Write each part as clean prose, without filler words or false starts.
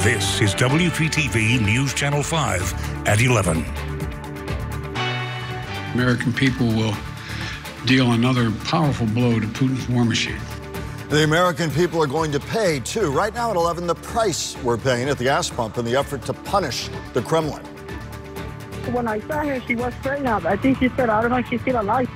This is WPTV News Channel 5 at 11. American people will deal another powerful blow to Putin's war machine. The American people are going to pay, too. Right now at 11, the price we're paying at the gas pump in the effort to punish the Kremlin. When I saw her, she was pregnant. I think she said, I don't know if she's still alive.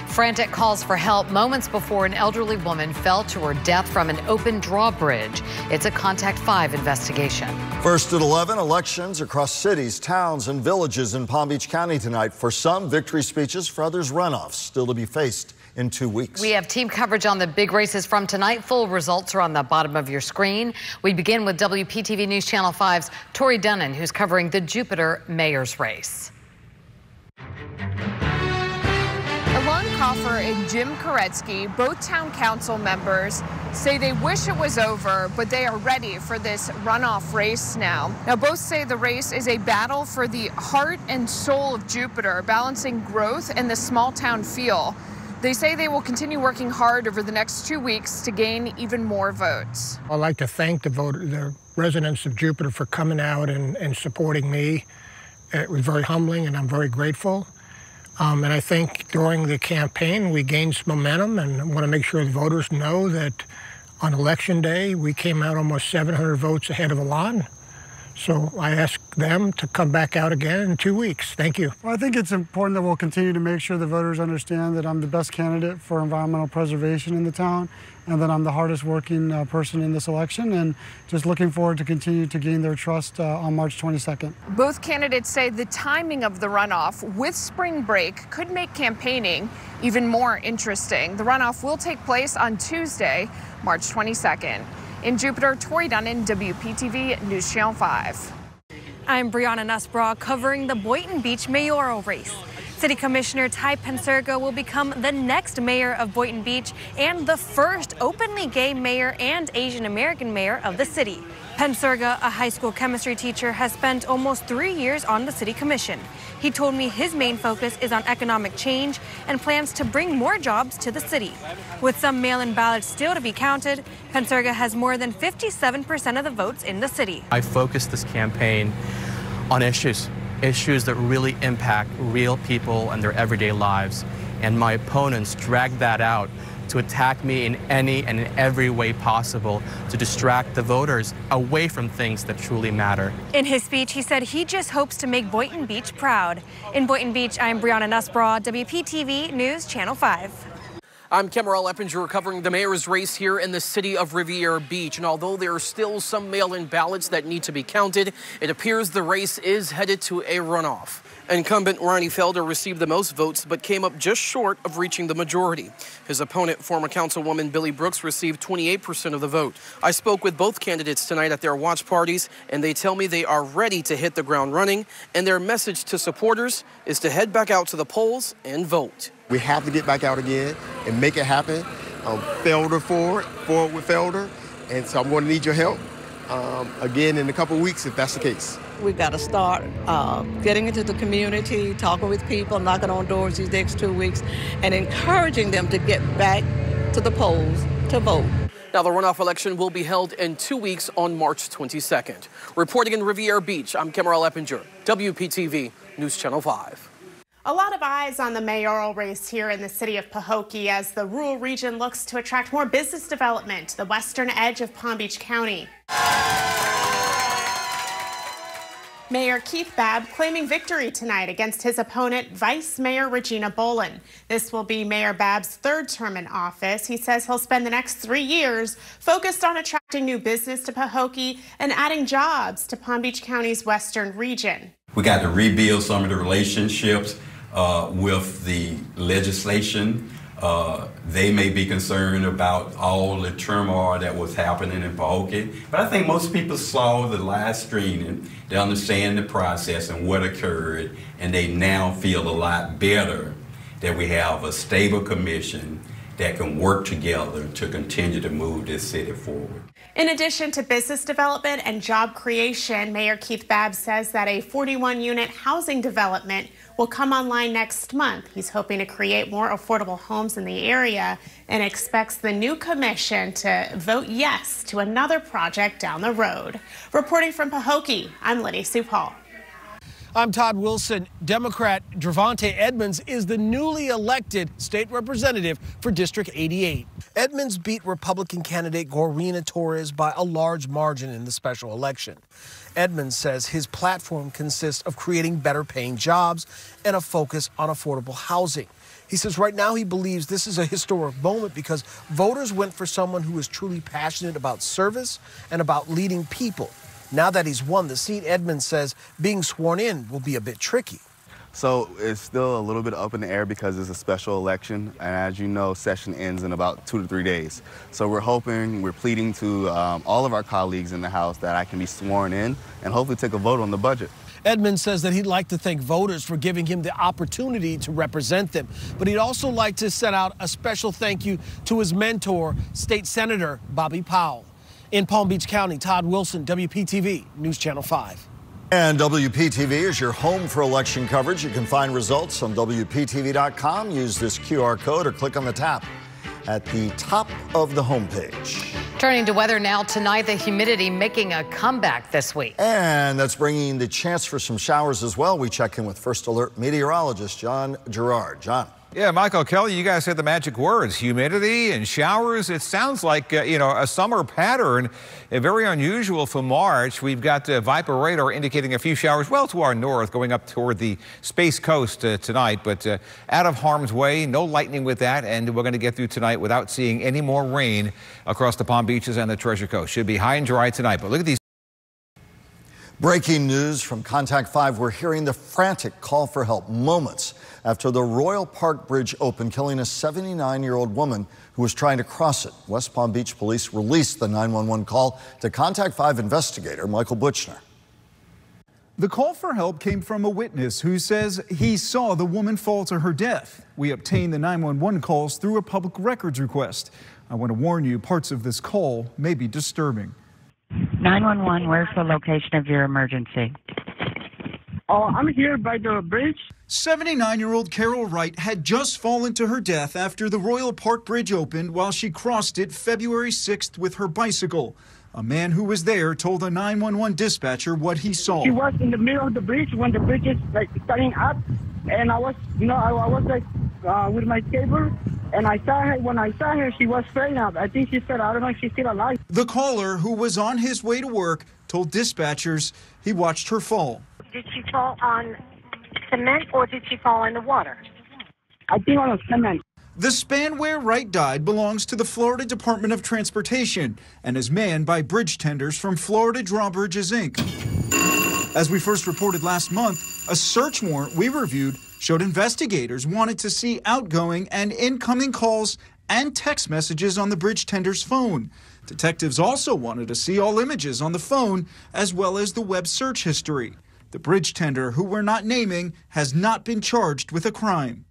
Frantic calls for help moments before an elderly woman fell to her death from an open drawbridge. It's a Contact 5 investigation. First at 11, elections across cities, towns, and villages in Palm Beach County tonight. For some, victory speeches. For others, runoffs still to be faced in 2 weeks. We have team coverage on the big races from tonight. Full results are on the bottom of your screen. We begin with WPTV News Channel 5's Tori Dunnan, who's covering the Jupiter mayor's race. Alon Coffer and Jim Koretsky, both town council members, say they wish it was over, but they are ready for this runoff race now. Now, both say the race is a battle for the heart and soul of Jupiter, balancing growth and the small town feel. They say they will continue working hard over the next 2 weeks to gain even more votes. I'd like to thank the residents of Jupiter for coming out and supporting me. It was very humbling, and I'm very grateful. And I think during the campaign, we gained some momentum, and I want to make sure the voters know that on Election Day, we came out almost 700 votes ahead of Alon. So I ask them to come back out again in 2 weeks. Thank you. Well, I think it's important that we'll continue to make sure the voters understand that I'm the best candidate for environmental preservation in the town, and that I'm the hardest working person in this election, and just looking forward to continue to gain their trust on March 22nd. Both candidates say the timing of the runoff with spring break could make campaigning even more interesting. The runoff will take place on Tuesday, March 22nd. In Jupiter, Tori Dunnan, WPTV News Channel 5. I'm Brianna Nussbaugh covering the Boynton Beach mayoral race. City Commissioner Ty Pensurga will become the next mayor of Boynton Beach and the first openly gay mayor and Asian American mayor of the city. Pensurga, a high school chemistry teacher, has spent almost 3 years on the city commission. He told me his main focus is on economic change and plans to bring more jobs to the city. With some mail-in ballots still to be counted, Pensurga has more than 57% of the votes in the city. I focused this campaign on issues that really impact real people and their everyday lives. And my opponents dragged that out to attack me in any and in every way possible to distract the voters away from things that truly matter. In his speech, he said he just hopes to make Boynton Beach proud. In Boynton Beach, I'm Brianna Nussbaugh, WPTV News Channel 5. I'm Kemarel Eppinger covering the mayor's race here in the city of Riviera Beach. And although there are still some mail-in ballots that need to be counted, it appears the race is headed to a runoff. Incumbent Ronnie Felder received the most votes, but came up just short of reaching the majority. His opponent, former Councilwoman Billy Brooks, received 28% of the vote. I spoke with both candidates tonight at their watch parties, and they tell me they are ready to hit the ground running, and their message to supporters is to head back out to the polls and vote. We have to get back out again and make it happen. Felder forward with Felder, and so I'm going to need your help again in a couple of weeks if that's the case. We've got to start getting into the community, talking with people, knocking on doors these next 2 weeks, and encouraging them to get back to the polls to vote. Now, the runoff election will be held in 2 weeks on March 22nd. Reporting in Riviera Beach, I'm Kemarel Eppinger, WPTV News Channel 5. A lot of eyes on the mayoral race here in the city of Pahokee as the rural region looks to attract more business development to the western edge of Palm Beach County. Mayor Keith Babb claiming victory tonight against his opponent, Vice Mayor Regina Bolin. This will be Mayor Babb's third term in office. He says he'll spend the next 3 years focused on attracting new business to Pahokee and adding jobs to Palm Beach County's western region. We got to rebuild some of the relationships with the legislation. They may be concerned about all the turmoil that was happening in Pahokee, but I think most people saw the live stream and they understand the process and what occurred, and they now feel a lot better that we have a stable commission that can work together to continue to move this city forward. In addition to business development and job creation, Mayor Keith Babb says that a 41-unit housing development will come online next month. He's hoping to create more affordable homes in the area and expects the new commission to vote yes to another project down the road. Reporting from Pahokee, I'm Liddy Sue Paul. I'm Todd Wilson. Democrat Dravante Edmonds is the newly elected state representative for District 88. Edmonds beat Republican candidate Gorina Torres by a large margin in the special election. Edmonds says his platform consists of creating better paying jobs and a focus on affordable housing. He says right now he believes this is a historic moment because voters went for someone who is truly passionate about service and about leading people. Now that he's won the seat, Edmonds says being sworn in will be a bit tricky. So it's still a little bit up in the air because it's a special election. And as you know, session ends in about 2 to 3 days. So we're pleading to all of our colleagues in the House that I can be sworn in and hopefully take a vote on the budget. Edmonds says that he'd like to thank voters for giving him the opportunity to represent them. But he'd also like to send out a special thank you to his mentor, State Senator Bobby Powell. In Palm Beach County, Todd Wilson, WPTV, News Channel 5. And WPTV is your home for election coverage. You can find results on WPTV.com. Use this QR code or click on the tab at the top of the homepage. Turning to weather now, tonight the humidity making a comeback this week. And that's bringing the chance for some showers as well. We check in with First Alert meteorologist John Gerard. John. Yeah, Michael Kelly, you guys said the magic words, humidity and showers. It sounds like, a summer pattern, very unusual for March. We've got Viper radar indicating a few showers well to our north going up toward the Space Coast tonight, but out of harm's way, no lightning with that, and we're going to get through tonight without seeing any more rain across the Palm Beaches and the Treasure Coast. Should be high and dry tonight, but look at these. Breaking news from Contact 5. We're hearing the frantic call for help moments after the Royal Park Bridge opened, killing a 79-year-old woman who was trying to cross it. West Palm Beach police released the 911 call to Contact 5 investigator Michael Buchner. The call for help came from a witness who says he saw the woman fall to her death. We obtained the 911 calls through a public records request. I want to warn you, parts of this call may be disturbing. 911, where's the location of your emergency? Oh, I'm here by the bridge. 79-year-old Carol Wright had just fallen to her death after the Royal Park Bridge opened while she crossed it February 6th with her bicycle. A man who was there told a 911 dispatcher what he saw. She was in the middle of the bridge when the bridge is starting up, and I was with my skateboard. And I saw her, when I saw her, she was straight up. I think she said, I don't know if she's still alive. The caller, who was on his way to work, told dispatchers he watched her fall. Did she fall on cement or did she fall in the water? I think on cement. The span where Wright died belongs to the Florida Department of Transportation and is manned by bridge tenders from Florida Drawbridges, Inc. As we first reported last month, a search warrant we reviewed showed investigators wanted to see outgoing and incoming calls and text messages on the bridge tender's phone. Detectives also wanted to see all images on the phone as well as the web search history. The bridge tender, who we're not naming, has not been charged with a crime.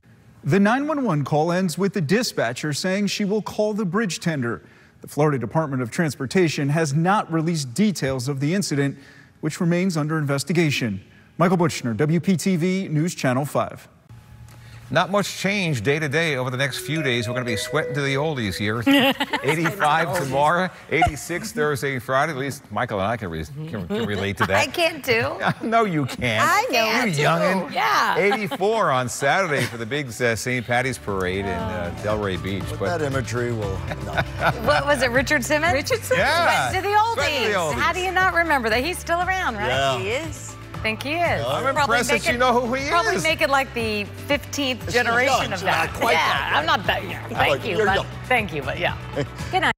The 911 call ends with the dispatcher saying she will call the bridge tender. The Florida Department of Transportation has not released details of the incident, which remains under investigation. Michael Buchner, WPTV News Channel 5. Not much change day to day over the next few days. We're going to be sweating to the oldies here. 85 tomorrow, 86 Thursday and Friday. At least Michael and I can relate to that. I can't do. No, you can't. I can. You youngin'. Yeah. 84 on Saturday for the big St. Patty's Parade in Delray Beach. But that imagery will. What was it, Richard Simmons? Richard Simmons. Yeah. Sweating to the oldies. How do you not remember that? He's still around, right? Yeah. He is. I think he is. I'm impressed that you know who he is. Probably make it like the 15th generation of that. Not quite yeah, I'm not that young. Thank you, but yeah. Good night.